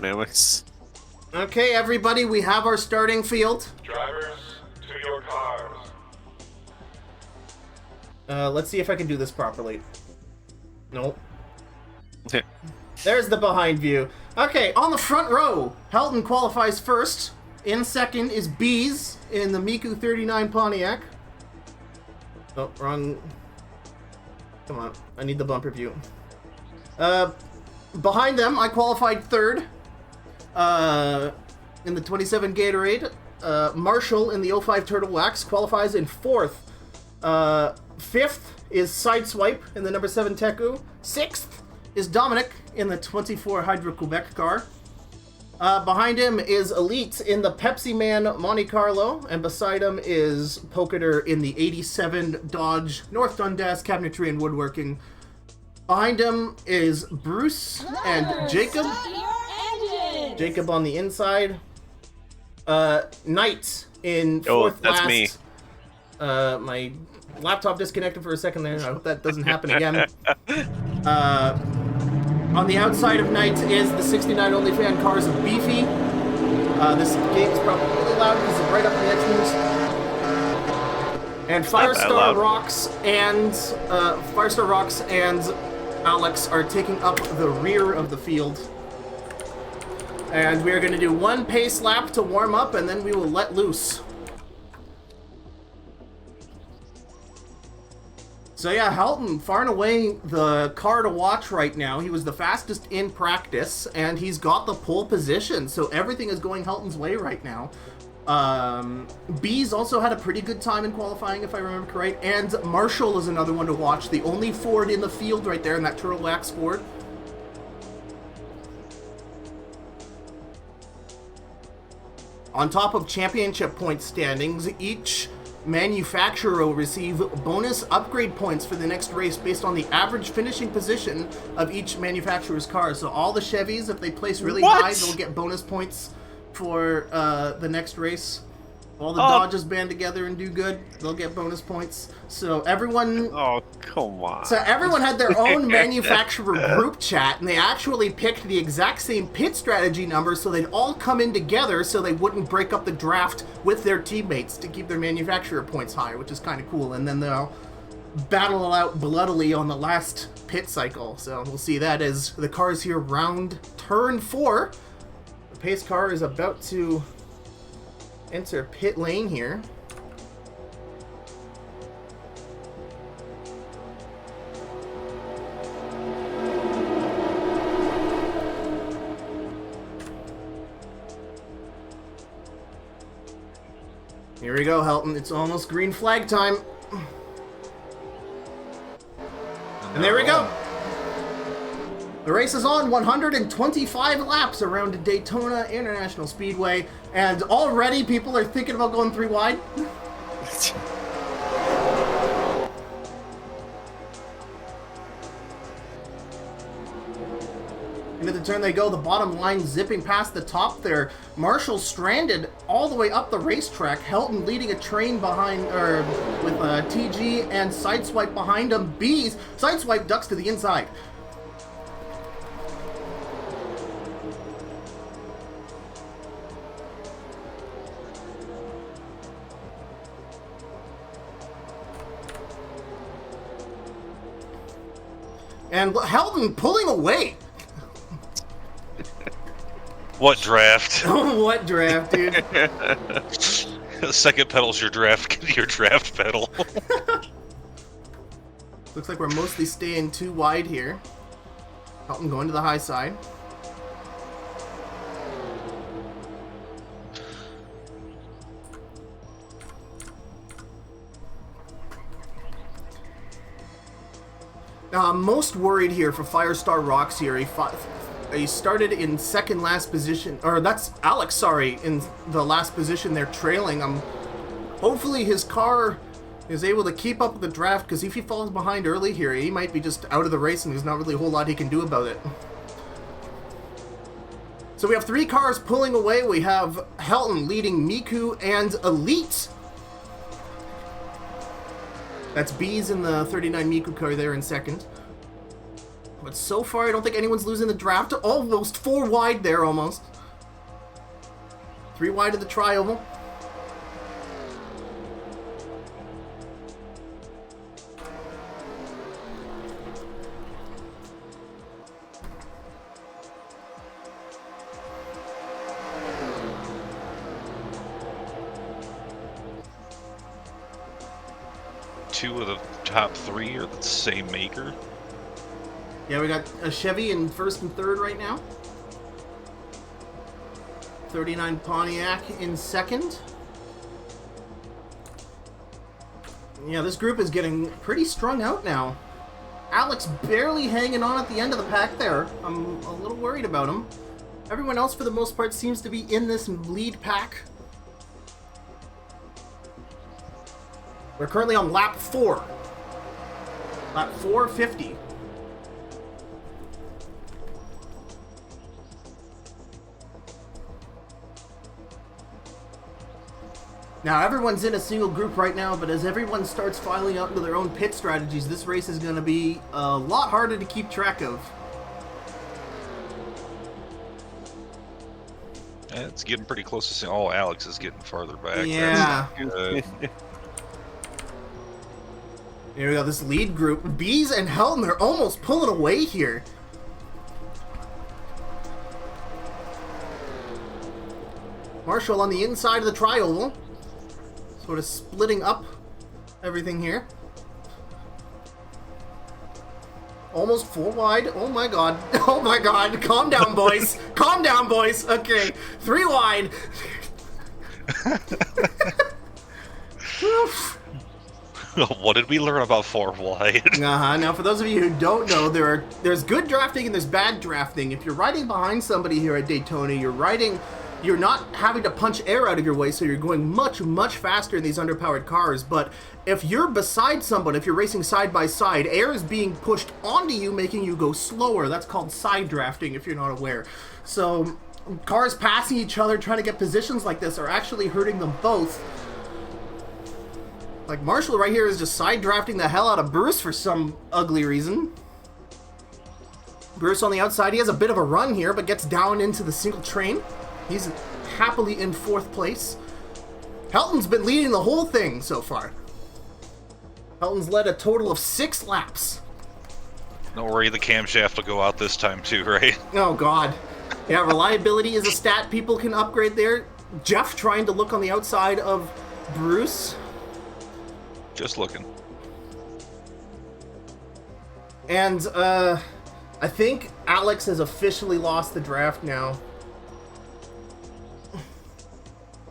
Dynamics. Okay, everybody, we have our starting field. Drivers, to your cars. Let's see if I can do this properly. Nope. There's the behind view. Okay, on the front row, Helton qualifies first. In second is Bees in the Miku 39 Pontiac. Oh, wrong. Come on, I need the bumper view. Behind them, I qualified third. In the 27 Gatorade. Marshall in the 05 Turtle Wax qualifies in fourth. Fifth is Sideswipe in the number 7 Teku. Sixth is Dominic in the 24 Hydro-Quebec car. Behind him is Elite in the Pepsi Man Monte Carlo, and beside him is Poketer in the 87 Dodge North Dundas Cabinetry and Woodworking. Behind him is Bruce and Jacob. Jacob on the inside. Knight in fourth last. That's me. My laptop disconnected for a second there. I hope that doesn't happen again. On the outside of Knight is the 69 OnlyFan cars of Beefy. This game is probably really loud because it's right up in the entrance. And Firestar Rocks and Alex are taking up the rear of the field. And we're going to do one pace lap to warm up, and then we will let loose. So yeah, Helton, far and away the car to watch right now. He was the fastest in practice, and he's got the pole position, so everything is going Helton's way right now. Bees also had a pretty good time in qualifying, if I remember correct, and Marshall is another one to watch, the only Ford in the field right there in that Turtle Wax Ford. On top of championship point standings, each manufacturer will receive bonus upgrade points for the next race based on the average finishing position of each manufacturer's car. So all the Chevys, if they place really high, they'll get bonus points for the next race. All the Dodges band together and do good, they'll get bonus points. So everyone... Oh, come on. So everyone had their own manufacturer group chat, and they actually picked the exact same pit strategy numbers so they'd all come in together so they wouldn't break up the draft with their teammates to keep their manufacturer points high, which is kind of cool. And then they'll battle out bloodily on the last pit cycle. So we'll see that as the cars here round turn 4. The pace car is about to enter pit lane here. Here we go, Helton. It's almost green flag time. And there we go. The race is on 125 laps around Daytona International Speedway, and already people are thinking about going 3 wide. Into the turn they go, the bottom line zipping past the top there. Marshall stranded all the way up the racetrack. Helton leading a train behind, with TG and Sideswipe behind him. Bees, Sideswipe ducks to the inside. And Helton pulling away. What draft? What draft, dude? The second pedal's your draft pedal. Looks like we're mostly staying 2 wide here. Helton going to the high side. Now, I'm most worried here for Firestar Rocks here. He started in second last position, or that's Alex, sorry, in the last position they're trailing. Hopefully his car is able to keep up with the draft, because if he falls behind early here, he might be just out of the race and there's not really a whole lot he can do about it. So we have 3 cars pulling away. We have Helton leading Miku and Elite. That's Bees in the 39 Miku car there in second. But so far, I don't think anyone's losing the draft. Almost 4 wide there, almost. 3 wide of the tri-oval. Two of the top 3 are the same maker. Yeah, we got a Chevy in first and third right now. 39 Pontiac in second. Yeah, this group is getting pretty strung out now. Alex barely hanging on at the end of the pack there. I'm a little worried about him. Everyone else, for the most part, seems to be in this lead pack. We're currently on lap 4. Lap 450. Now, everyone's in a single group right now, but as everyone starts filing out into their own pit strategies, this race is going to be a lot harder to keep track of. It's getting pretty close to seeing. Oh, Alex is getting farther back. Yeah. That's not good. Here we go, this lead group. Bees and Helton, they're almost pulling away here. Marshall on the inside of the tri-oval. Sort of splitting up everything here. Almost 4 wide. Oh my god. Oh my god. Calm down, boys. Calm down, boys. Okay. 3 wide. Oof. What did we learn about 4 wide? Now, for those of you who don't know, there's good drafting and there's bad drafting. If you're riding behind somebody here at Daytona, you're not having to punch air out of your way, so you're going much, much faster in these underpowered cars. But if you're beside someone, if you're racing side by side, air is being pushed onto you, making you go slower. That's called side drafting, if you're not aware. So cars passing each other, trying to get positions like this, are actually hurting them both. Like, Marshall right here is just side drafting the hell out of Bruce for some ugly reason. Bruce on the outside, he has a bit of a run here, but gets down into the single train. He's happily in 4th place. Helton's been leading the whole thing so far. Helton's led a total of 6 laps. Don't worry, the camshaft will go out this time too, right? Oh, God. Yeah, reliability is a stat people can upgrade there. Jeff trying to look on the outside of Bruce. Just looking. And, I think Alex has officially lost the draft now.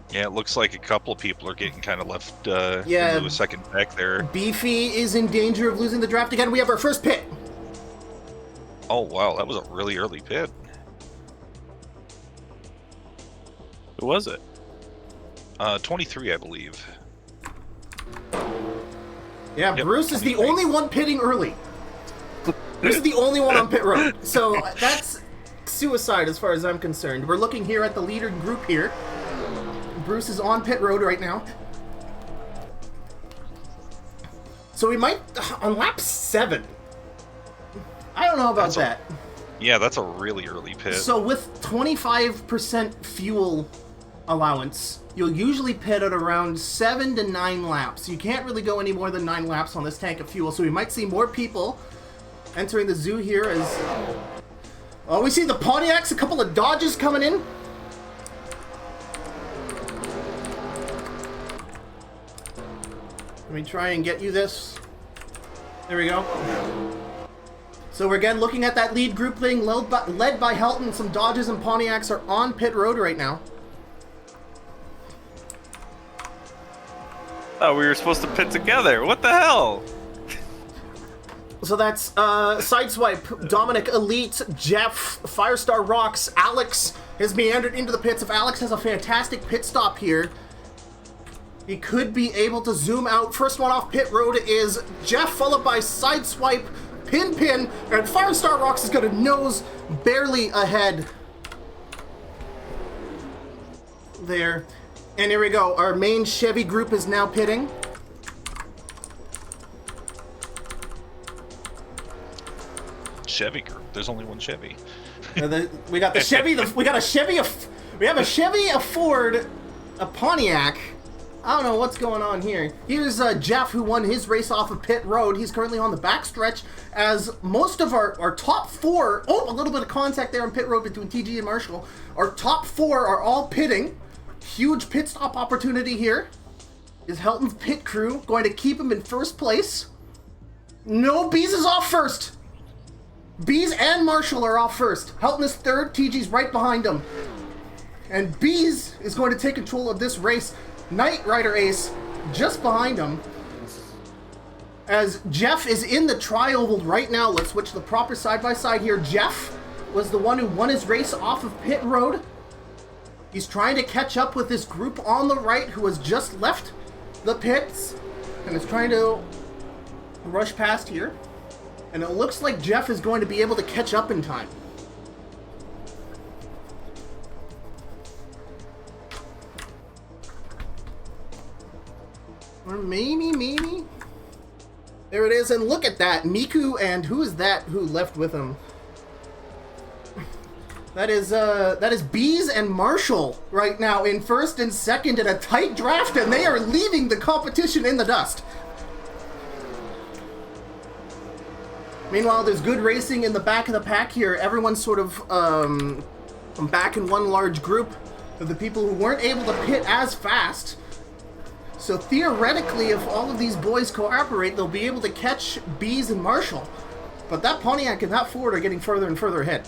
Yeah, it looks like a couple of people are getting kind of left Yeah. into a second back there. Beefy is in danger of losing the draft again. We have our first pit. Oh, wow, that was a really early pit. Who was it? 23, I believe. Yeah, Yep, Bruce is the 23. only one pitting early. Bruce is the only one on pit road. So that's suicide as far as I'm concerned. We're looking here at the leader group here. Bruce is on pit road right now. So we might, on lap 7. I don't know about that. Yeah, that's a really early pit. So with 25% fuel allowance, you'll usually pit at around 7 to 9 laps. You can't really go any more than 9 laps on this tank of fuel, so we might see more people entering the zoo here as... Oh, we see the Pontiacs, a couple of Dodges coming in. Let me try and get you this. There we go. So we're again looking at that lead group thing, led by Helton. Some Dodges and Pontiacs are on pit road right now. Oh, we were supposed to pit together. What the hell? So that's Sideswipe, Dominic, Elite, Jeff, Firestar Rocks, Alex has meandered into the pits. If Alex has a fantastic pit stop here, he could be able to zoom out. First one off pit road is Jeff, followed by Sideswipe, Pin, and Firestar Rocks is going to nose barely ahead there. And here we go. Our main Chevy group is now pitting. Chevy group. There's only one Chevy. We got the Chevy. We have a Chevy, a Ford, a Pontiac. I don't know what's going on here. Here's Jeff, who won his race off of pit road. He's currently on the backstretch, as most of our top four... Oh, a little bit of contact there on pit road between TG and Marshall. Our top four are all pitting. Huge pit stop opportunity here. Is Helton's pit crew going to keep him in first place? No, Bees is off first. Bees and Marshall are off first. Helton is third. TG's right behind him. And Bees is going to take control of this race. Knight Rider Ace just behind him. As Jeff is in the tri-oval right now. Let's switch the proper side-by-side here. Jeff was the one who won his race off of pit road. He's trying to catch up with this group on the right who has just left the pits and is trying to rush past here. And it looks like Jeff is going to be able to catch up in time. Or maybe. There it is, and look at that. Miku, and who is that who left with him? That is Bees and Marshall right now in first and second in a tight draft, and they are leaving the competition in the dust. Meanwhile, there's good racing in the back of the pack here. Everyone's sort of back in one large group of the people who weren't able to pit as fast. So theoretically, if all of these boys cooperate, they'll be able to catch Bees and Marshall. But that Pontiac and that Ford are getting further and further ahead.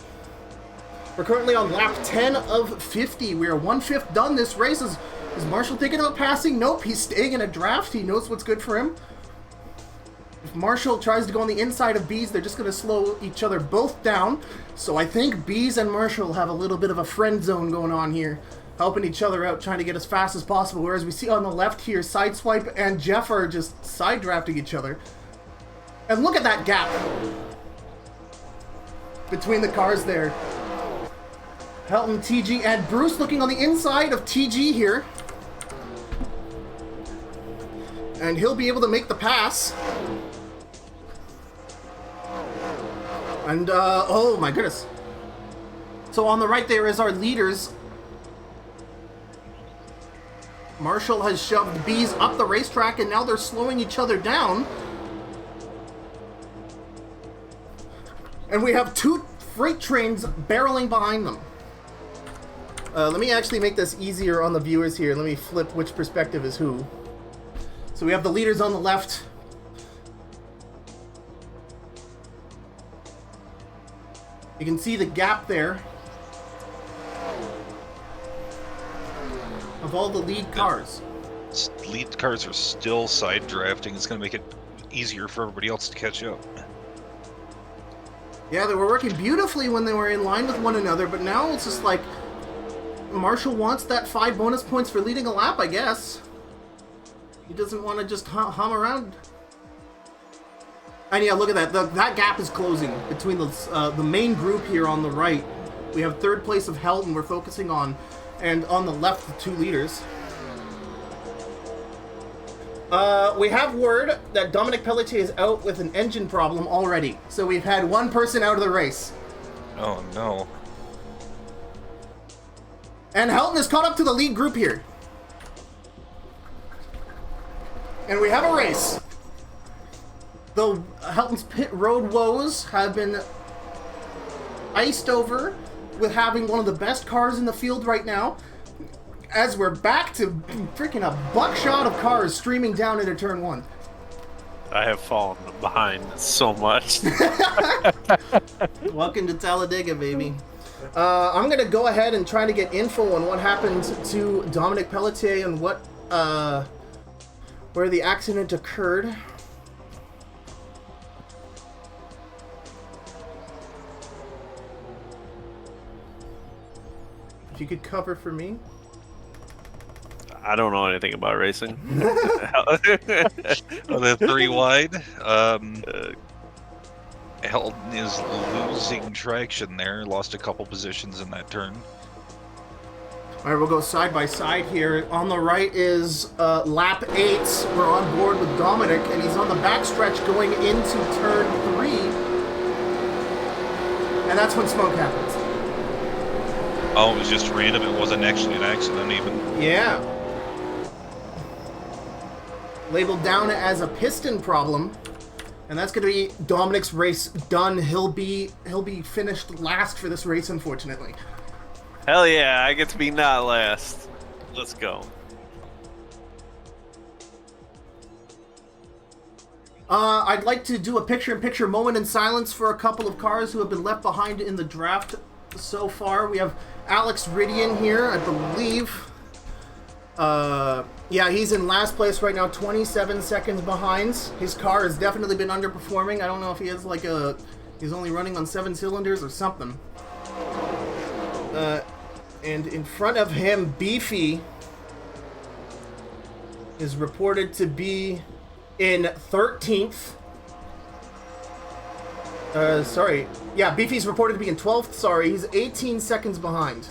We're currently on lap 10 of 50. We are 1/5 done this race. Is Marshall thinking about passing? Nope, he's staying in a draft. He knows what's good for him. If Marshall tries to go on the inside of Bees, they're just going to slow each other both down. So I think Bees and Marshall have a little bit of a friend zone going on here, helping each other out, trying to get as fast as possible. Whereas we see on the left here, Sideswipe and Jeff are just side drafting each other. And look at that gap between the cars there. Helton, TG, and Bruce looking on the inside of TG here. And he'll be able to make the pass. And, oh my goodness. So on the right there is our leaders. Marshall has shoved Bees up the racetrack, and now they're slowing each other down. And we have two freight trains barreling behind them. Let me actually make this easier on the viewers here. Let me flip which perspective is who. So we have the leaders on the left. You can see the gap there of all the lead cars. Lead cars are still side drafting. It's going to make it easier for everybody else to catch up. Yeah, they were working beautifully when they were in line with one another, but now it's just like Marshall wants that 5 bonus points for leading a lap, I guess. He doesn't want to just hum around. And yeah, look at that. That gap is closing between the main group here on the right. We have third place of Helton we're focusing on, and on the left, the two leaders. We have word that Dominic Pelletier is out with an engine problem already. So we've had one person out of the race. Oh no. And Helton is caught up to the lead group here. And we have a race. Though Helton's pit road woes have been iced over with having one of the best cars in the field right now, as we're back to freaking a buckshot of cars streaming down into turn 1. I have fallen behind so much. Welcome to Talladega, baby. I'm going to go ahead and try to get info on what happened to Dominic Pelletier and what, where the accident occurred. If you could cover for me. I don't know anything about racing. On the 3 wide, Helton is losing traction there. Lost a couple positions in that turn. All right, we'll go side by side here. On the right is lap 8. We're on board with Dominic, and he's on the backstretch going into turn 3. And that's when smoke happens. Oh, it was just random. It wasn't actually an accident even. Yeah. Labeled down as a piston problem. And that's going to be Dominic's race done. He'll be finished last for this race, unfortunately. Hell yeah, I get to be not last. Let's go. I'd like to do a picture-in-picture moment in silence for a couple of cars who have been left behind in the draft so far. We have Alex Ridian here, I believe. Yeah, he's in last place right now, 27 seconds behind. His car has definitely been underperforming. I don't know if he has like he's only running on 7 cylinders or something. And in front of him, Beefy is reported to be in 13th. Sorry. Yeah, Beefy's reported to be in 12th. Sorry, he's 18 seconds behind.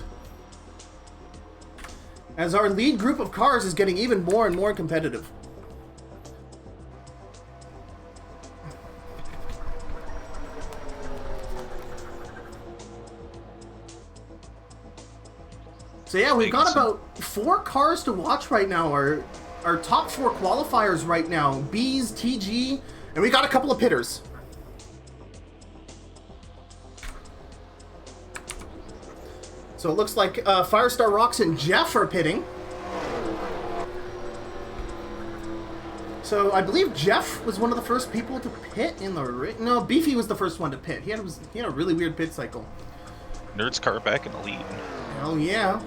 As our lead group of cars is getting even more and more competitive. So yeah, we've got about 4 cars to watch right now. Our top 4 qualifiers right now. B's, TG, and we got a couple of pitters. So it looks like Firestar Rocks and Jeff are pitting. So I believe Jeff was one of the first people to pit in the... No, Beefy was the first one to pit. He had a really weird pit cycle. Nerd's car back in the lead. Hell yeah.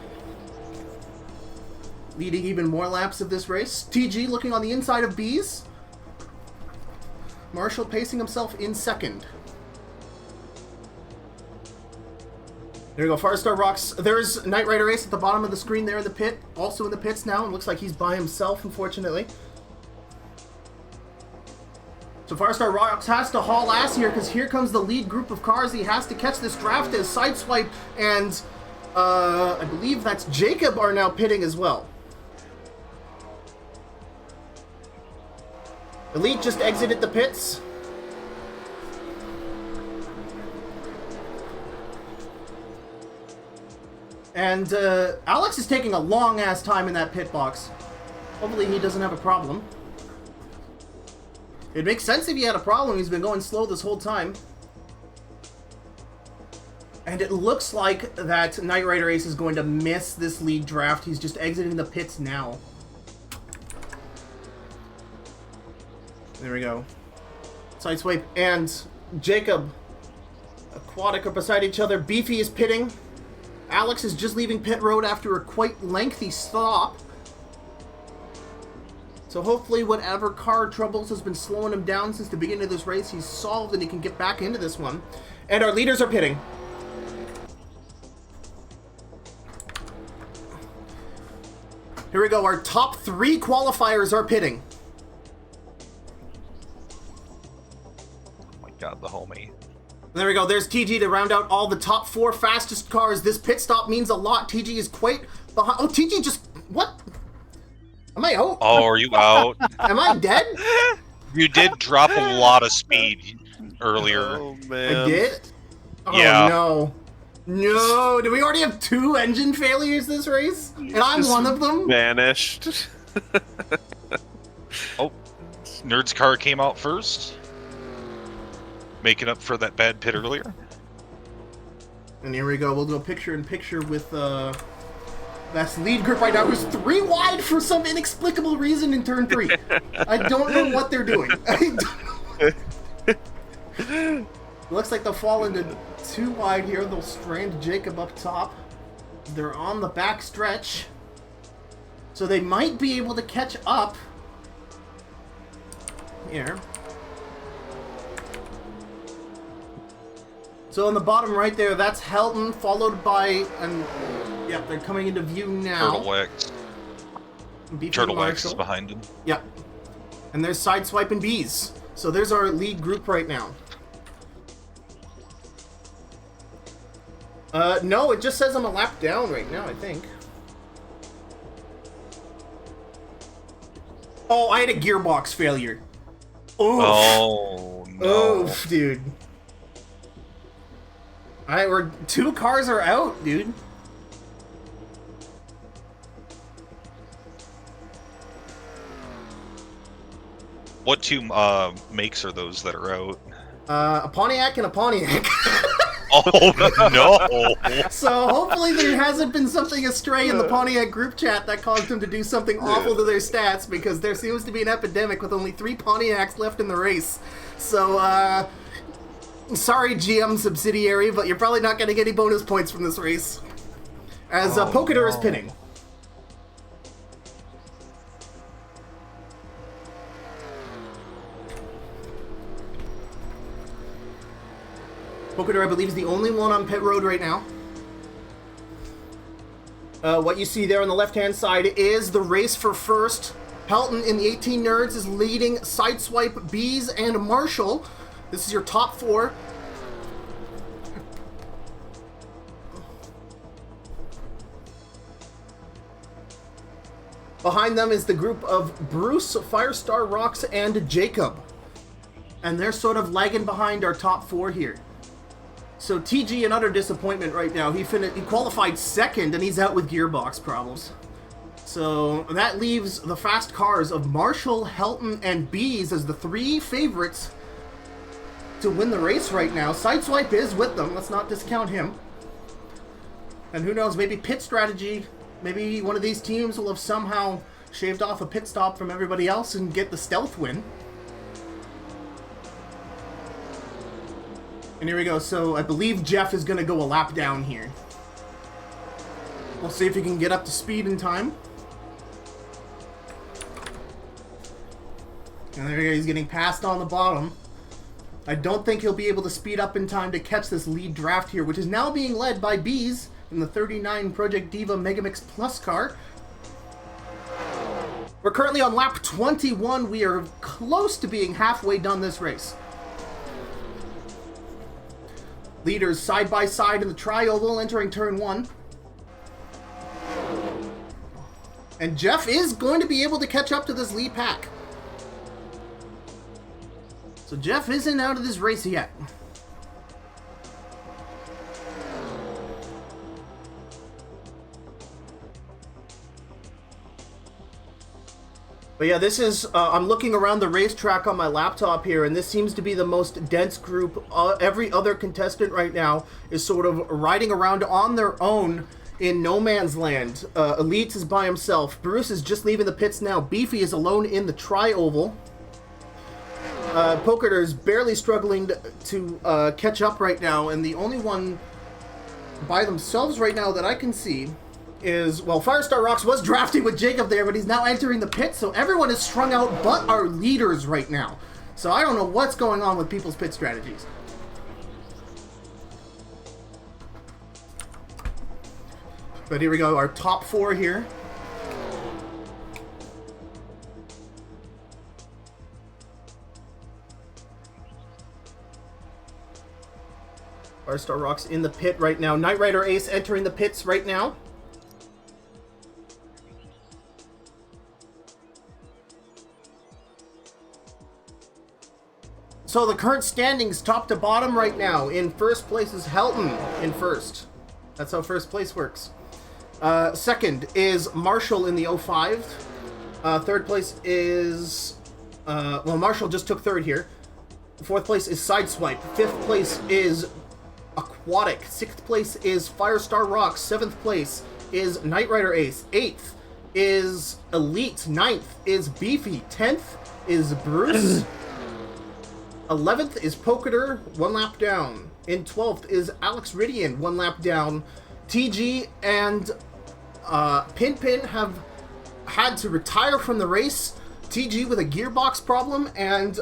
Leading even more laps of this race. TG looking on the inside of B's. Marshall pacing himself in second. There you go, Firestar Rocks. There's Knight Rider Ace at the bottom of the screen there in the pit. Also in the pits now. It looks like he's by himself, unfortunately. So Firestar Rocks has to haul ass here because here comes the lead group of cars. He has to catch this draft as Sideswipe and I believe that's Jacob are now pitting as well. Elite just exited the pits. And Alex is taking a long-ass time in that pit box. Hopefully he doesn't have a problem. It makes sense if he had a problem. He's been going slow this whole time. And it looks like that Knight Rider Ace is going to miss this lead draft. He's just exiting the pits now. There we go. Sideswipe and Jacob Aquatic are beside each other. Beefy is pitting. Alex is just leaving pit road after a quite lengthy stop. So hopefully whatever car troubles has been slowing him down since the beginning of this race, he's solved and he can get back into this one. And our leaders are pitting. Here we go. Our top 3 qualifiers are pitting. Oh my god, the homie. There we go. There's TG to round out all the top 4 fastest cars. This pit stop means a lot. TG is quite behind. Oh, TG just... What? Am I out? Oh, are you out? Am I dead? You did drop a lot of speed earlier. Oh, man. I did? Oh, Yeah. no. No. Do we already have 2 engine failures this race? And I'm one of them? Vanished. Oh, Nerd's car came out first. Making up for that bad pit earlier. And here we go. We'll do a picture-in-picture with that's lead group right now, who's 3 wide for some inexplicable reason in turn 3. I don't know what they're doing. Looks like they'll fall into 2 wide here. They'll strand Jacob up top. They're on the back stretch. So they might be able to catch up. Here. So on the bottom right there, that's Helton, followed by, and yep, they're coming into view now. Turtle Wax. Beefy Turtle Wax is Marshall. behind him. Yep. And there's Sideswipe and Bees. So there's our lead group right now. No, it just says I'm a lap down right now, I think. Oh, I had a gearbox failure. Oof. Oh, no. Oof, dude. Alright, we're 2 cars are out, dude. What 2 makes are those that are out? A Pontiac and a Pontiac. Oh no! So hopefully there hasn't been something astray in the Pontiac group chat that caused them to do something awful to their stats, because there seems to be an epidemic with only 3 Pontiacs left in the race. So, sorry GM subsidiary, but you're probably not going to get any bonus points from this race. As Pokadur is pinning. Pokadur, I believe, is the only one on pit road right now. What you see there on the left-hand side is the race for first. Pelton in the 18 Nerds is leading Sideswipe, Bees, and Marshall. This is your top 4. Behind them is the group of Bruce, Firestar Rocks, and Jacob. And they're sort of lagging behind our top 4 here. So TG, an utter disappointment right now. He qualified 2nd, and he's out with gearbox problems. So that leaves the fast cars of Marshall, Helton, and Bees as the 3 favorites to win the race right now. Sideswipe is with them. Let's not discount him. And who knows, maybe pit strategy. Maybe one of these teams will have somehow shaved off a pit stop from everybody else and get the stealth win. And here we go. So I believe Jeff is going to go a lap down here. We'll see if he can get up to speed in time. And there we go. He's getting passed on the bottom. I don't think he'll be able to speed up in time to catch this lead draft here, which is now being led by Bees in the 39 Project Diva Megamix Plus car. We're currently on lap 21. We are close to being halfway done this race. Leaders side by side in the tri-oval entering turn 1. And Jeff is going to be able to catch up to this lead pack. So Jeff isn't out of this race yet. But yeah, this is, I'm looking around the racetrack on my laptop here, and this seems to be the most dense group. Every other contestant right now is sort of riding around on their own in no man's land. Elite is by himself. Bruce is just leaving the pits now. Beefy is alone in the tri-oval. Pokadur is barely struggling to catch up right now, and the only one by themselves right now that I can see is, well, Firestar Rocks was drafting with Jacob there, but he's now entering the pit, so everyone is strung out but our leaders right now. So I don't know what's going on with people's pit strategies. But here we go, our top 4 here. Firestar Rocks in the pit right now. Knight Rider Ace entering the pits right now. So the current standings top to bottom right now. In first place is Helton in first. That's how first place works. Second is Marshall in the 05. Third place is... well, Marshall just took third here. Fourth place is Sideswipe. Fifth place is Aquatic. Sixth place is Firestar Rocks. Seventh place is Knight Rider Ace. Eighth is Elite. Ninth is Beefy. 10th is Bruce. 11th is Pokadur, 1 lap down. In 12th is Alex Ridian, 1 lap down. TG and Pinpin have had to retire from the race. TG with a gearbox problem and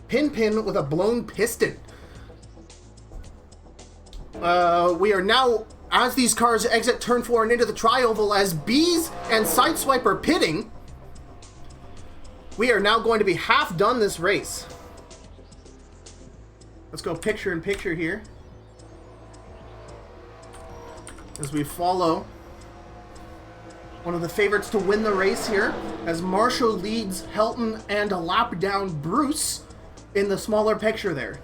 Pinpin with a blown piston. We are now, as these cars exit turn 4 and into the tri-oval, as Bees and Sideswipe are pitting, we are now going to be half done this race. Let's go picture in picture here as we follow one of the favorites to win the race here, as Marshall leads Helton and a lap down Bruce in the smaller picture there.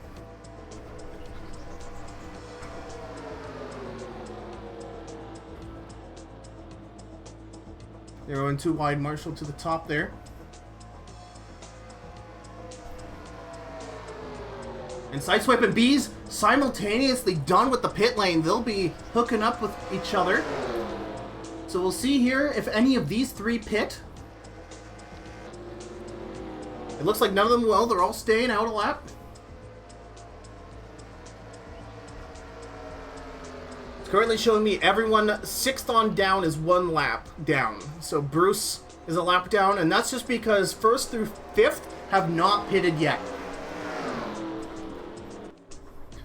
They're going too wide. Marshall to the top there. And Sideswipe and Bees simultaneously done with the pit lane. They'll be hooking up with each other. So we'll see here if any of these three pit. It looks like none of them will. They're all staying out a lap. It's currently showing me everyone 6th on down is 1 lap down. So Bruce is a lap down, and that's just because 1st through 5th have not pitted yet.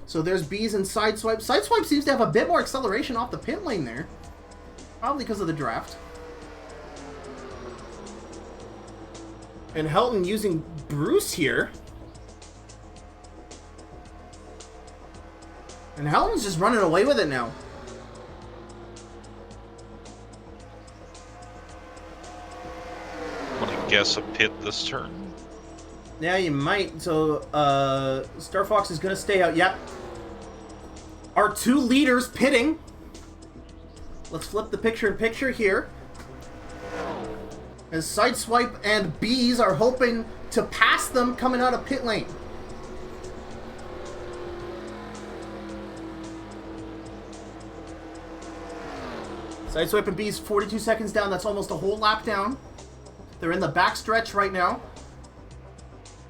So there's Bees and Sideswipe. Sideswipe seems to have a bit more acceleration off the pit lane there. Probably because of the draft. And Helton using Bruce here. And Helton's just running away with it now. Want to guess a pit this turn? Yeah, you might. So, Star Fox is going to stay out. Yep. Our 2 leaders pitting. Let's flip the picture-in-picture here. As Sideswipe and Bees are hoping to pass them coming out of pit lane. Sideswipe and Bees 42 seconds down. That's almost a whole lap down. They're in the back stretch right now.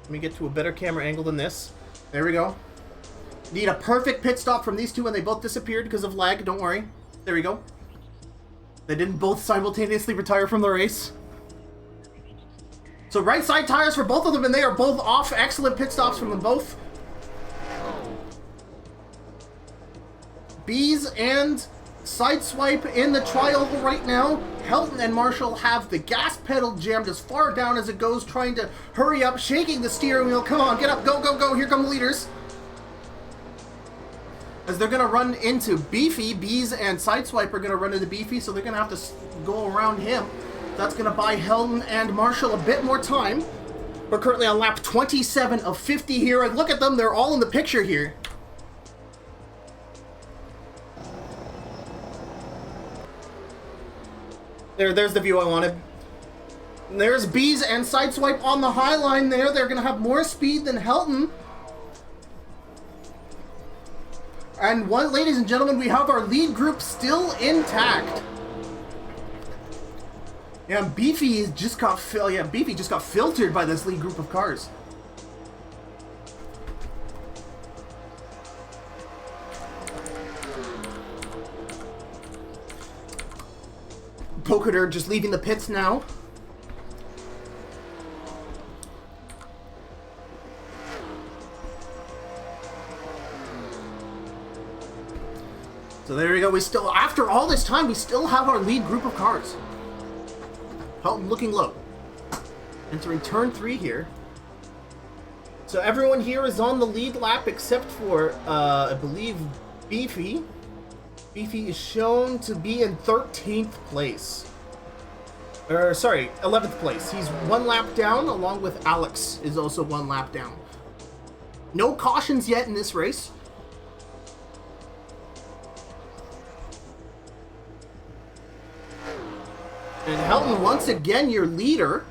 Let me get to a better camera angle than this. There we go. Need a perfect pit stop from these two, and they both disappeared because of lag. Don't worry. There we go. They didn't both simultaneously retire from the race. So right side tires for both of them, and they are both off. Excellent pit stops from them both. Bees and Sideswipe in the trial right now. Helton and Marshall have the gas pedal jammed as far down as it goes, trying to hurry up, shaking the steering wheel. Come on, get up, go, go, go. Here come the leaders. As they're going to run into Beefy. Bees and Sideswipe are going to run into Beefy, so they're going to have to go around him. That's going to buy Helton and Marshall a bit more time. We're currently on lap 27 of 50 here, and look at them, they're all in the picture here. There's the view I wanted. There's Bees and Sideswipe on the high line there. They're going to have more speed than Helton. And ladies and gentlemen, we have our lead group still intact. Yeah, Beefy just got filtered by this lead group of cars. Poketer just leaving the pits now. So there we go. We still, after all this time, we still have our lead group of cars. Helton looking low. Entering turn 3 here. So everyone here is on the lead lap except for, I believe, Beefy. Beefy is shown to be in 13th place. Or, sorry, 11th place. He's 1 lap down, along with Alex is also 1 lap down. No cautions yet in this race. And Helton, once again, your leader.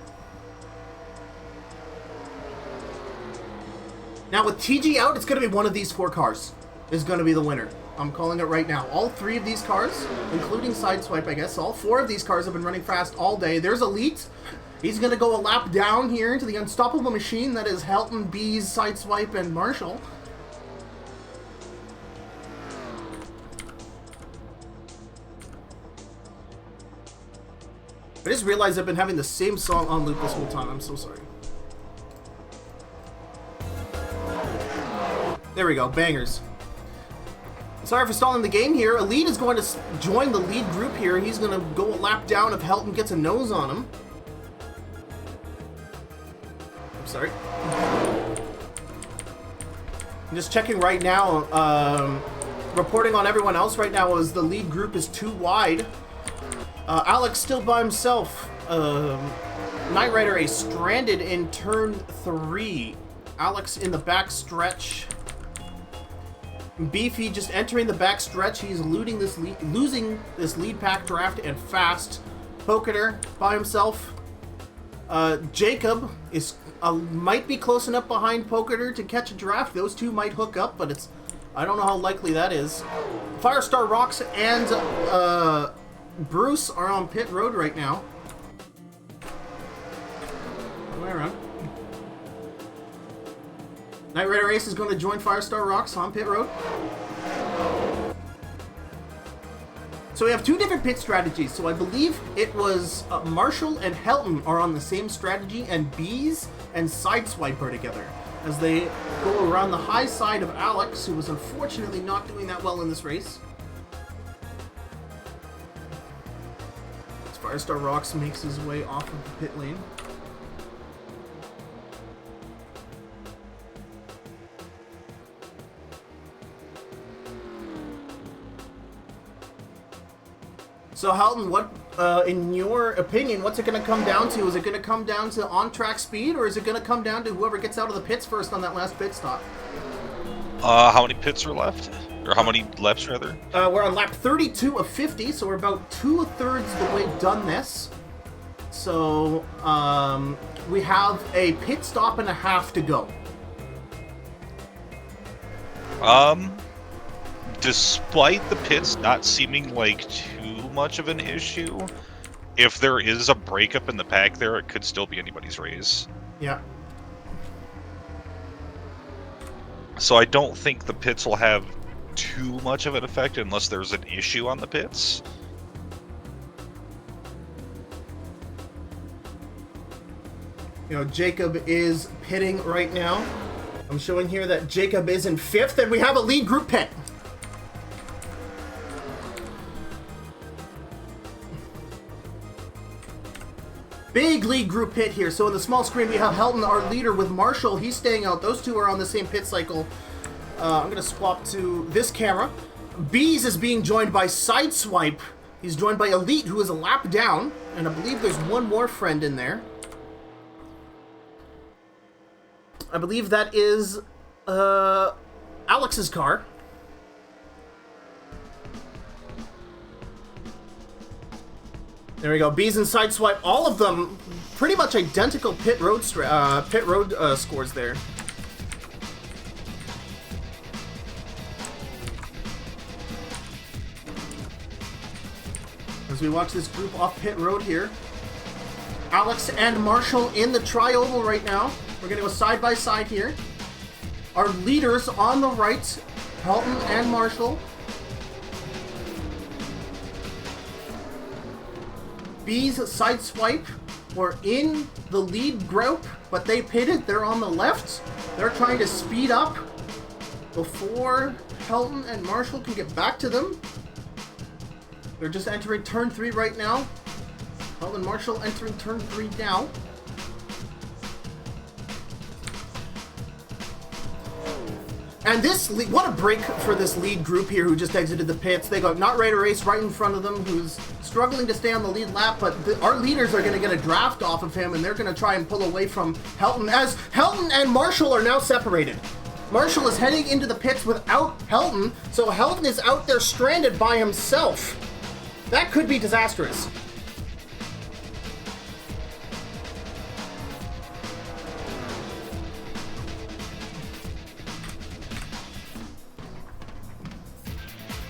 Now, with TG out, it's going to be one of these 4 cars is going to be the winner. I'm calling it right now. All 3 of these cars, including Sideswipe, I guess, all 4 of these cars have been running fast all day. There's Elite. He's going to go a lap down here into the unstoppable machine that is Helton, Bees, Sideswipe, and Marshall. I just realized I've been having the same song on loop this whole time. I'm so sorry. There we go. Bangers. Sorry for stalling the game here. Elite is going to join the lead group here. He's going to go a lap down if Helton gets a nose on him. I'm sorry. I'm just checking right now. Reporting on everyone else right now is the lead group is too wide. Alex still by himself. Knight Rider is stranded in turn 3. Alex in the back stretch. Beefy just entering the back stretch. He's losing this lead pack draft and fast. Poketer by himself. Jacob is might be close enough behind Poketer to catch a draft. Those two might hook up, but I don't know how likely that is. Firestar Rocks and Bruce are on pit road right now. Way around. Knight Rider Ace is going to join Firestar Rocks on pit road. So we have two different pit strategies. So I believe it was Marshall and Helton are on the same strategy, and Bees and Sideswipe are together as they go around the high side of Alex, who was unfortunately not doing that well in this race. As Firestar Rocks makes his way off of the pit lane. So, Halton, what, in your opinion, what's it going to come down to? Is it going to come down to on-track speed, or is it going to come down to whoever gets out of the pits first on that last pit stop? How many pits are left? Or how many laps, rather? We're on lap 32 of 50, so we're about 2/3 the way done this. So, we have a pit stop and a half to go. Despite the pits not seeming like too much of an issue, if there is a breakup in the pack there, it could still be anybody's race. Yeah. So I don't think the pits will have too much of an effect unless there's an issue on the pits. You know, Jacob is pitting right now. I'm showing here that Jacob is in 5th, and we have a lead group pit. Big lead group pit here. So in the small screen, we have Helton, our leader, with Marshall. He's staying out. Those two are on the same pit cycle. I'm going to swap to this camera. Bees is being joined by Sideswipe. He's joined by Elite, who is a lap down. And I believe there's one more friend in there. I believe that is Alex's car. There we go. Bees and Sideswipe, all of them pretty much identical pit road scores there. As we watch this group off pit road here, Alex and Marshall in the tri-oval right now. We're going to go side by side here. Our leaders on the right, Helton and Marshall. Bees Sideswipe were in the lead group, but they pitted. They're on the left. They're trying to speed up before Helton and Marshall can get back to them. They're just entering turn 3 right now. Helton and Marshall entering turn 3 now. And this, what a break for this lead group here who just exited the pits. They got Not Raider Race right in front of them, who's struggling to stay on the lead lap, but our leaders are going to get a draft off of him, and they're going to try and pull away from Helton, as Helton and Marshall are now separated. Marshall is heading into the pits without Helton, so Helton is out there stranded by himself. That could be disastrous.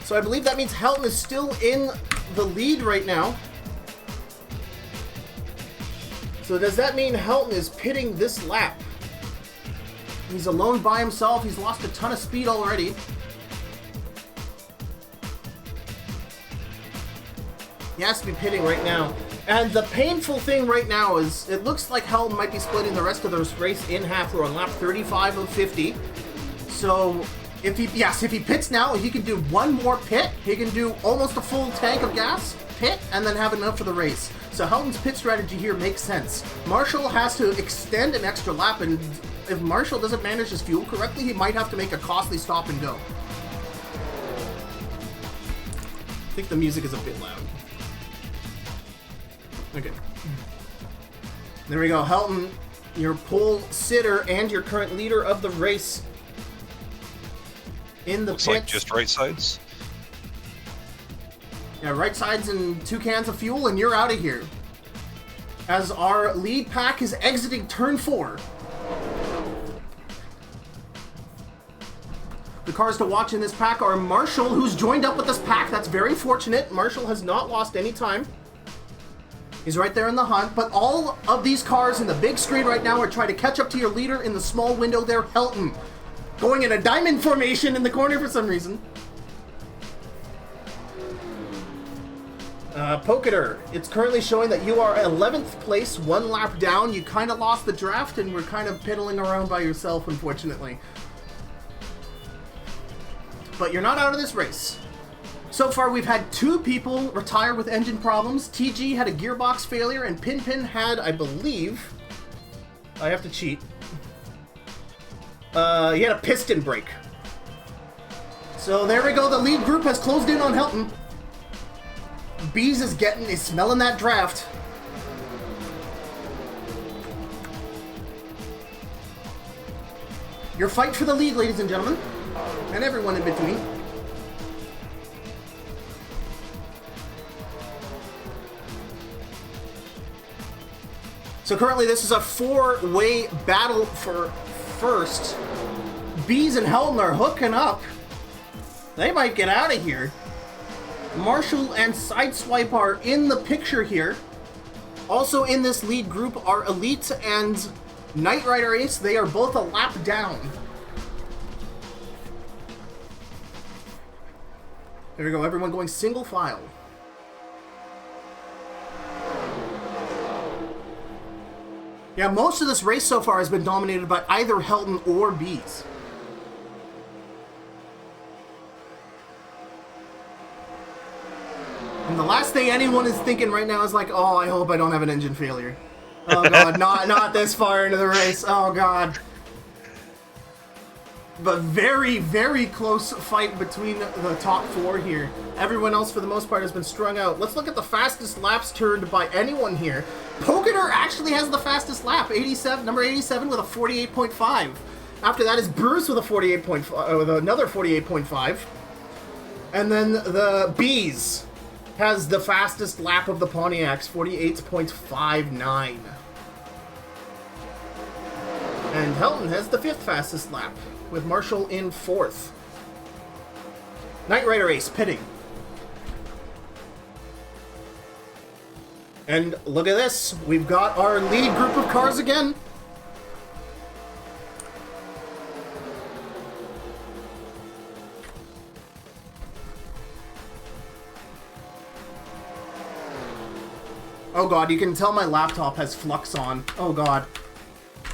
So I believe that means Helton is still in the lead right now. So does that mean Helton is pitting this lap? He's alone by himself. He's lost a ton of speed already. He has to be pitting right now. And the painful thing right now is it looks like Helton might be splitting the rest of this race in half. We're on lap 35 of 50. So if he pits now, he can do one more pit. He can do almost a full tank of gas, pit, and then have enough for the race. So Helton's pit strategy here makes sense. Marshall has to extend an extra lap, and if Marshall doesn't manage his fuel correctly, he might have to make a costly stop and go. I think the music is a bit loud. Okay. There we go. Helton, your pole sitter and your current leader of the race, in the Looks pits. like just right sides. Yeah, right sides and 2 cans of fuel, and you're out of here. As our lead pack is exiting turn 4. The cars to watch in this pack are Marshall, who's joined up with this pack. That's very fortunate. Marshall has not lost any time. He's right there in the hunt, but all of these cars in the big screen right now are trying to catch up to your leader in the small window there, Helton. Going in a diamond formation in the corner for some reason. Poketer, it's currently showing that you are 11th place, 1 lap down. You kind of lost the draft and were kind of piddling around by yourself, unfortunately. But you're not out of this race. So far, we've had 2 people retire with engine problems. TG had a gearbox failure, and Pinpin had, I believe... I have to cheat. He had a piston break. So there we go, the lead group has closed in on Helton. Bees is smelling that draft. Your fight for the lead, ladies and gentlemen. And everyone in between. So currently this is a 4-way battle for first. Bees and Helton are hooking up. They might get out of here. Marshall and Sideswipe are in the picture here. Also in this lead group are Elite and Knight Rider Ace. They are both a lap down. There we go, everyone going single file. Yeah, most of this race so far has been dominated by either Helton or Bees. And the last thing anyone is thinking right now is like, oh, I hope I don't have an engine failure. Oh god, not this far into the race. Oh god. But very, very close fight between the top 4 here. Everyone else, for the most part, has been strung out. Let's look at the fastest laps turned by anyone here. Poketer actually has the fastest lap, number 87 with a 48.5. After that is Bruce with a 48.5, with another 48.5. And then the Bees has the fastest lap of the Pontiacs, 48.59. And Helton has the 5th fastest lap, with Marshall in 4th. Knight Rider Ace pitting. And look at this, we've got our lead group of cars again. Oh god, you can tell my laptop has flux on. Oh god.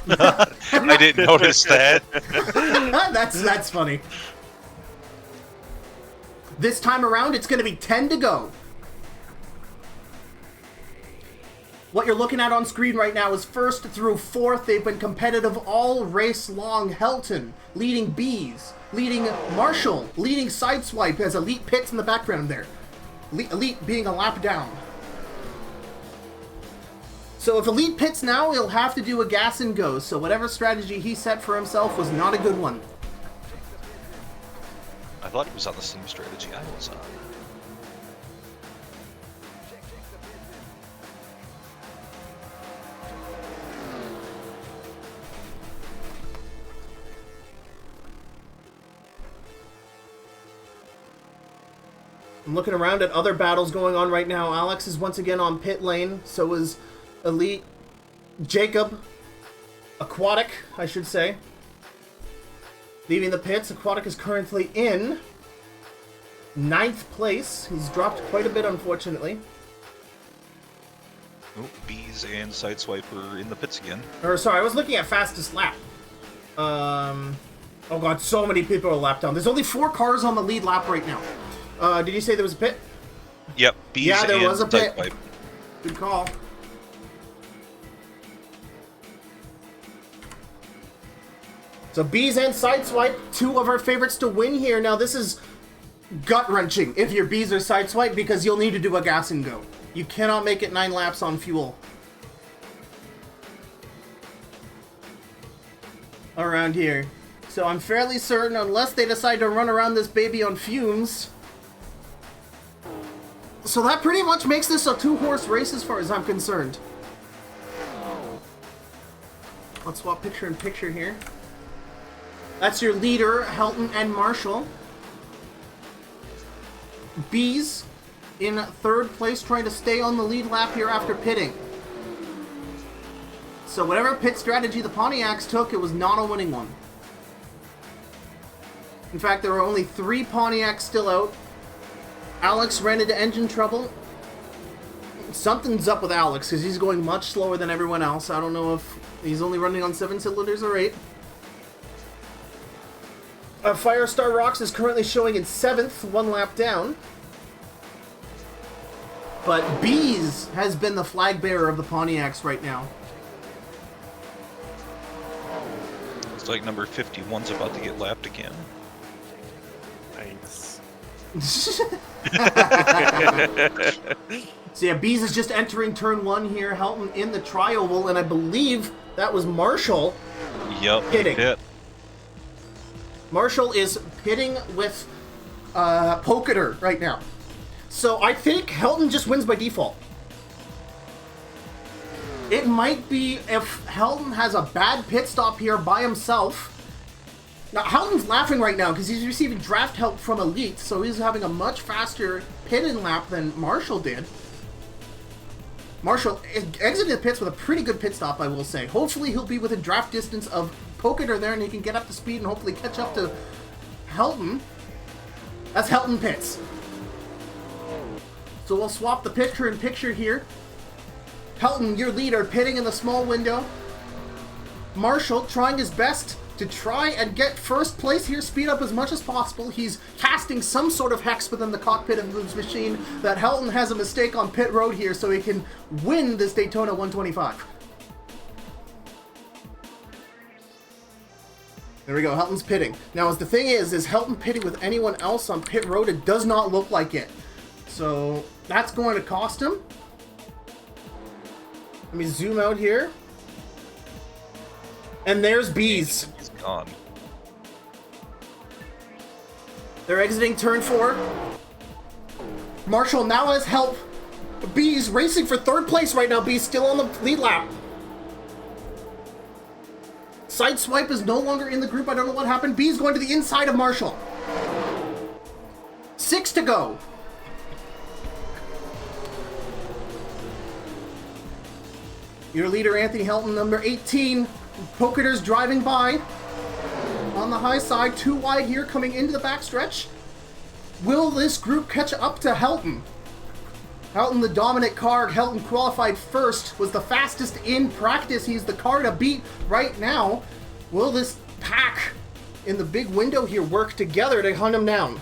I didn't notice that. That's funny. This time around, it's going to be 10 to go. What you're looking at on screen right now is 1st through 4th. They've been competitive all race long. Helton leading Bees, leading Marshall, leading Sideswipe as Elite pits in the background there. Elite being a lap down. So if Elite pits now, he'll have to do a gas and go. So whatever strategy he set for himself was not a good one. I thought he was on the same strategy I was on. I'm looking around at other battles going on right now. Alex is once again on pit lane. So is Elite. Jacob. Aquatic, I should say. Leaving the pits. Aquatic is currently in 9th place. He's dropped quite a bit, unfortunately. Oh, Bees and Sideswipe are in the pits again. Or, sorry, I was looking at fastest lap. Oh god, so many people are lap down. There's only 4 cars on the lead lap right now. Did you say there was a pit? Yep, Bees yeah, there and was a pit. Sideswipe. Good call. So Bees and Sideswipe, 2 of our favorites to win here. Now this is gut-wrenching if you're Bees or Sideswipe because you'll need to do a gas and go. You cannot make it 9 laps on fuel. Around here. So I'm fairly certain, unless they decide to run around this baby on fumes, So that pretty much makes this a two-horse race as far as I'm concerned. Let's swap picture in picture here. That's your leader, Helton and Marshall. Bees in third place, trying to stay on the lead lap here after pitting. So whatever pit strategy the Pontiacs took, it was not a winning one. In fact, there were only 3 Pontiacs still out. Alex ran into engine trouble. Something's up with Alex, because he's going much slower than everyone else. I don't know if he's only running on 7 cylinders or 8. Firestar Rocks is currently showing in 7th, 1 lap down. But Bees has been the flag bearer of the Pontiacs right now. It's like number 51's about to get lapped again. Thanks. So yeah, Bees is just entering turn 1 here, Helton in the tri-oval, and I believe that was Marshall. Yep, Pitting. pit. Marshall is pitting with Poketer right now. So I think Helton just wins by default. It might be if Helton has a bad pit stop here by himself. Now, Helton's laughing right now because he's receiving draft help from Elite, so he's having a much faster pit-in lap than Marshall did. Marshall exited the pits with a pretty good pit stop, I will say. Hopefully he'll be within draft distance of Poketer there, and he can get up to speed and hopefully catch up to Helton. That's Helton pits. So we'll swap the picture in picture here. Helton, your leader, pitting in the small window. Marshall trying his best to try and get first place here, speed up as much as possible. He's casting some sort of hex within the cockpit of his machine that Helton has a mistake on pit road here so he can win this Daytona 125. There we go, Helton's pitting. Now, as the thing is Helton pitting with anyone else on pit road? It does not look like it. So, that's going to cost him. Let me zoom out here. And there's Bees. He's gone. They're exiting turn 4. Marshall now has help. Bees racing for third place right now. Bees still on the lead lap. Sideswipe is no longer in the group. I don't know what happened. Bees going to the inside of Marshall. 6 to go. Your leader, Anthony Helton, number 18. Poketer's driving by. On the high side, 2 wide here, coming into the backstretch. Will this group catch up to Helton? Helton, the dominant car. Helton qualified first, was the fastest in practice. He's the car to beat right now. Will this pack in the big window here work together to hunt him down?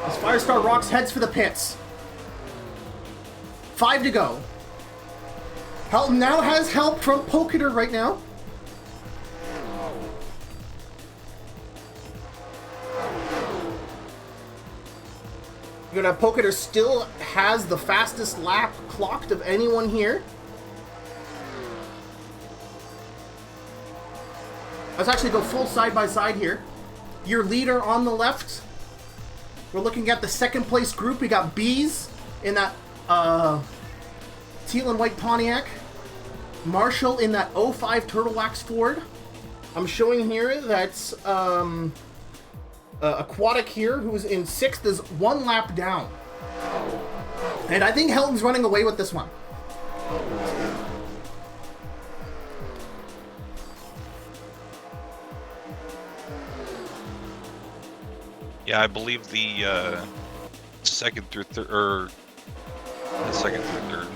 As Firestar Rocks heads for the pits. 5 to go. Helton now has help from Poketer right now. You're gonna have Poketer still has the fastest lap clocked of anyone here. Let's actually go full side by side here. Your leader on the left. We're looking at the second place group. We got Bees in that teal and white Pontiac. Marshall in that 05 Turtle Wax Ford. I'm showing here that's Aquatic here, who's in 6th, is 1 lap down. And I think Helton's running away with this one. Yeah, I believe the second through third, or the second through third.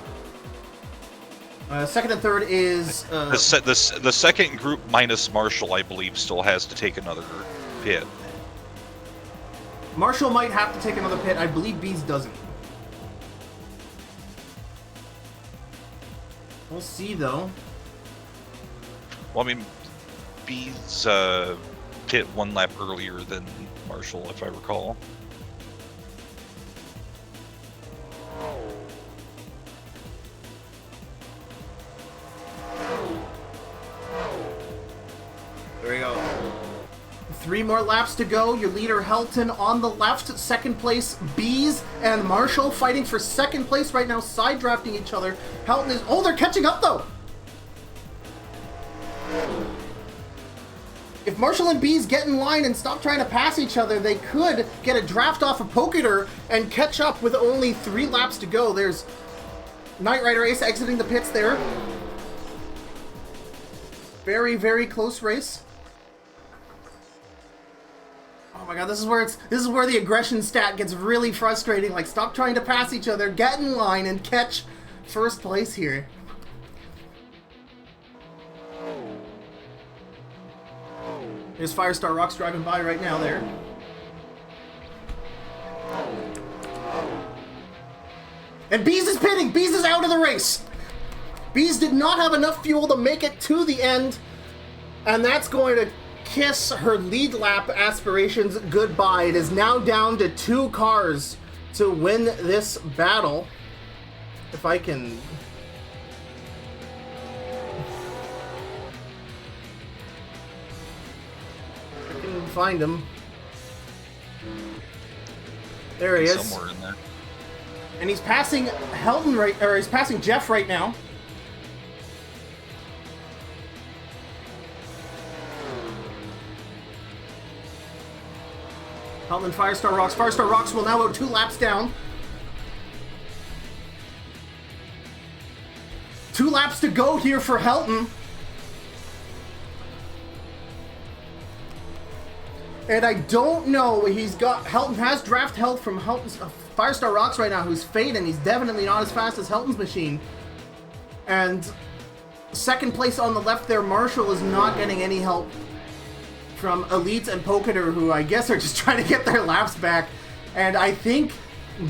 Second and third is The second group minus Marshall, I believe, still has to take another pit. Marshall might have to take another pit. I believe Bees doesn't. We'll see, though. Well, I mean, Bees pit 1 lap earlier than Marshall, if I recall. 3 more laps to go. Your leader, Helton, on the left. Second place, Bees and Marshall fighting for second place right now, side drafting each other. Helton is... Oh, they're catching up, though! If Marshall and Bees get in line and stop trying to pass each other, they could get a draft off of Poketer and catch up with only 3 laps to go. There's Knight Rider Ace exiting the pits there. Very, very close race. Oh my god, this is where the aggression stat gets really frustrating. Like, stop trying to pass each other, get in line, and catch first place here. There's Firestar Rocks driving by right now there. And Bees is pitting! Bees is out of the race! Bees did not have enough fuel to make it to the end, and that's going to kiss her lead lap aspirations goodbye. It is now down to 2 cars to win this battle. If I can... find him. There he is. Somewhere in there. And he's passing Helton right, or he's passing Jeff right now. Helton, Firestar Rocks. Firestar Rocks will now go 2 laps down. 2 laps to go here for Helton. And I don't know, Helton has draft health from Helton's Firestar Rocks right now, who's fading. He's definitely not as fast as Helton's machine. And second place on the left there, Marshall is not getting any help from Elites and Poketer, who I guess are just trying to get their laps back. And I think,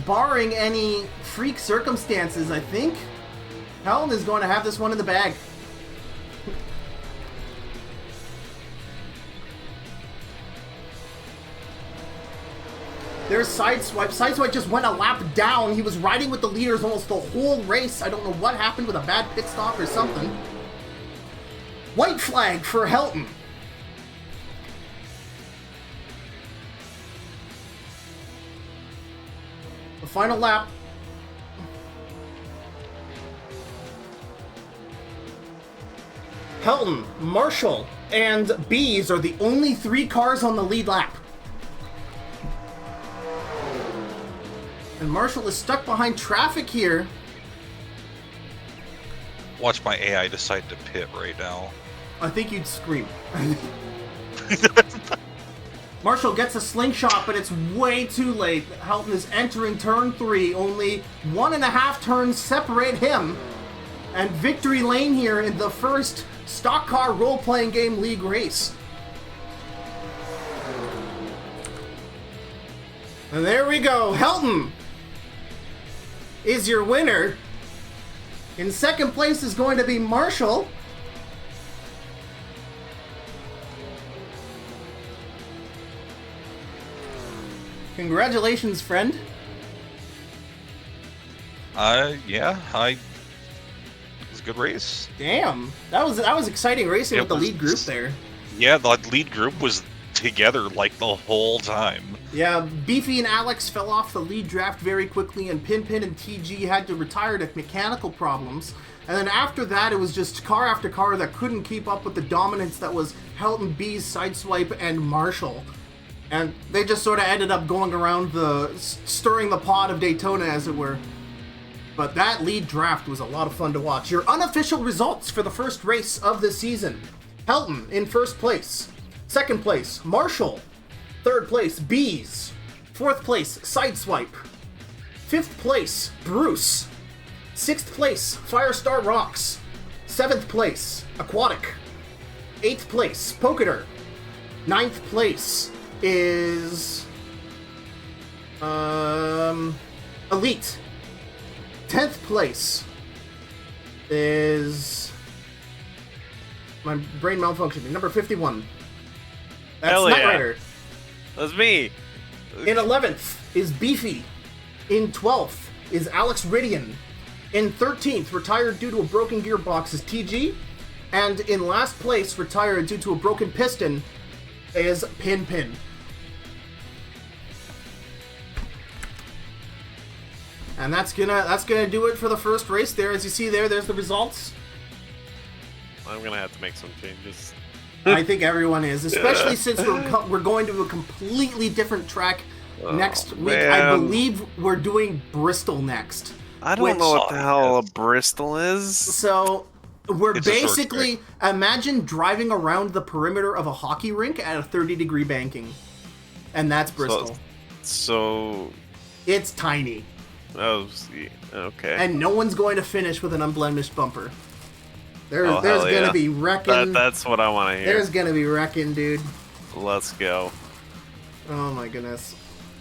barring any freak circumstances, I think Helton is going to have this one in the bag. There's Sideswipe. Sideswipe just went a lap down. He was riding with the leaders almost the whole race. I don't know what happened with a bad pit stop or something. White flag for Helton. The final lap. Helton, Marshall, and Bees are the only 3 cars on the lead lap. And Marshall is stuck behind traffic here. Watch my AI decide to pit right now. I think you'd scream. Marshall gets a slingshot, but it's way too late. Helton is entering turn 3. Only 1.5 turns separate him and victory lane here in the first stock car role-playing game league race. And there we go. Helton is your winner. In second place is going to be Marshall. Congratulations, friend. Yeah, it was a good race. Damn, that was exciting racing with the lead group there. Yeah, the lead group was together like the whole time. Yeah, Beefy and Alex fell off the lead draft very quickly, and Pinpin and TG had to retire to mechanical problems. And then after that, it was just car after car that couldn't keep up with the dominance that was Helton, Bees, Sideswipe, and Marshall. And they just sort of ended up going around stirring the pot of Daytona, as it were. But that lead draft was a lot of fun to watch. Your unofficial results for the first race of the season. Helton in first place. Second place, Marshall. Third place, Bees. Fourth place, Sideswipe. Fifth place, Bruce. Sixth place, Firestar Rocks. Seventh place, Aquatic. Eighth place, Poketer. Ninth place is Elite. 10th place is my brain malfunctioning. Number 51. That's Hell Knight yeah. Rider. That's me. In 11th is Beefy. In 12th is Alex Ridian. In 13th, retired due to a broken gearbox, is TG. And in last place, retired due to a broken piston, is Pin. And that's gonna do it for the first race. There, as you see there's the results. I'm gonna have to make some changes. I think everyone is, especially since we're going to a completely different track next week. Man. I believe we're doing Bristol next. I don't know what the hell a Bristol is. So we're It's a short basically imagine driving around the perimeter of a hockey rink at a 30-degree banking, and that's Bristol. So It's tiny, oh, okay. and no one's going to finish with an unblemished bumper. There's hell gonna yeah. be wrecking. That's what I want to hear. There's gonna be wrecking, dude. Let's go. Oh my goodness.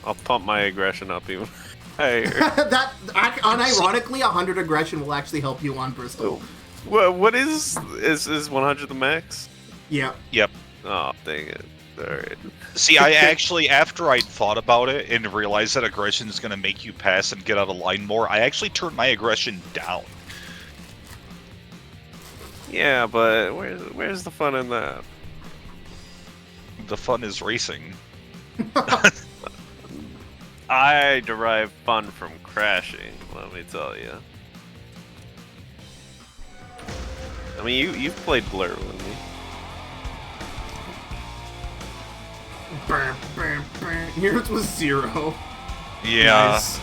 I'll pump my aggression up even higher. That unironically, 100 aggression will actually help you on Bristol. What is 100 the max? Yeah. Yep. Oh, dang it. Alright. See, I actually, after I'd thought about it and realized that aggression is going to make you pass and get out of line more, I actually turned my aggression down. Yeah, but where's the fun in that? The fun is racing. I derive fun from crashing, let me tell you. I mean, you've played Blur with me. Yours was 0. Yeah. Nice.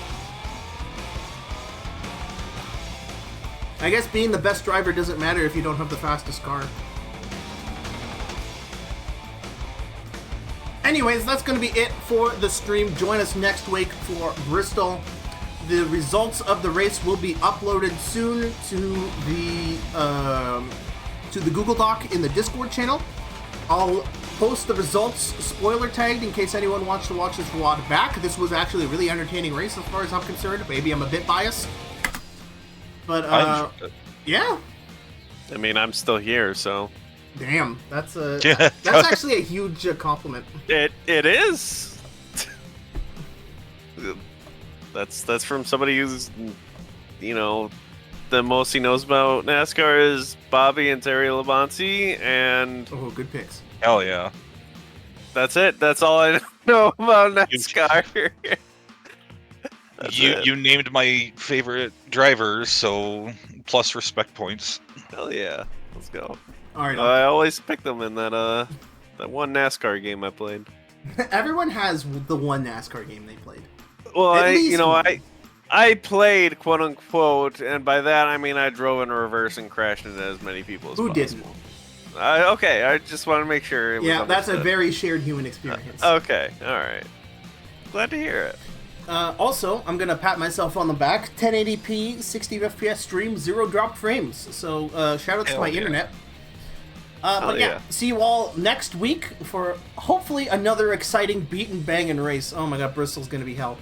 I guess being the best driver doesn't matter if you don't have the fastest car. Anyways, that's going to be it for the stream. Join us next week for Bristol. The results of the race will be uploaded soon to the Google Doc in the Discord channel. I'll post the results spoiler tagged in case anyone wants to watch this VOD back. This was actually a really entertaining race as far as I'm concerned. Maybe I'm a bit biased. But, yeah. I mean, I'm still here, so... Damn, that's actually a huge compliment. It is. That's from somebody who's, you know, the most he knows about NASCAR is Bobby and Terry Labonte, and Oh, good picks. Hell yeah. that's it. That's all I know about NASCAR. You named my favorite driver, so plus respect points. Hell yeah, let's go. All right. I always pick them in that one NASCAR game I played. Everyone has the one NASCAR game they played. Well, At least one. I played quote unquote, and by that I mean I drove in reverse and crashed into as many people as Who possible. didn't? Okay, I just want to make sure. It was Yeah, that's a understood. very shared human experience. Okay, all right. Glad to hear it. Also, I'm gonna pat myself on the back. 1080p, 60 FPS stream, 0 dropped frames. So shout out to Hell my yeah. internet. But yeah, yeah. see you all next week for hopefully another exciting beat and bang and race. Oh my god, Bristol's gonna be hell.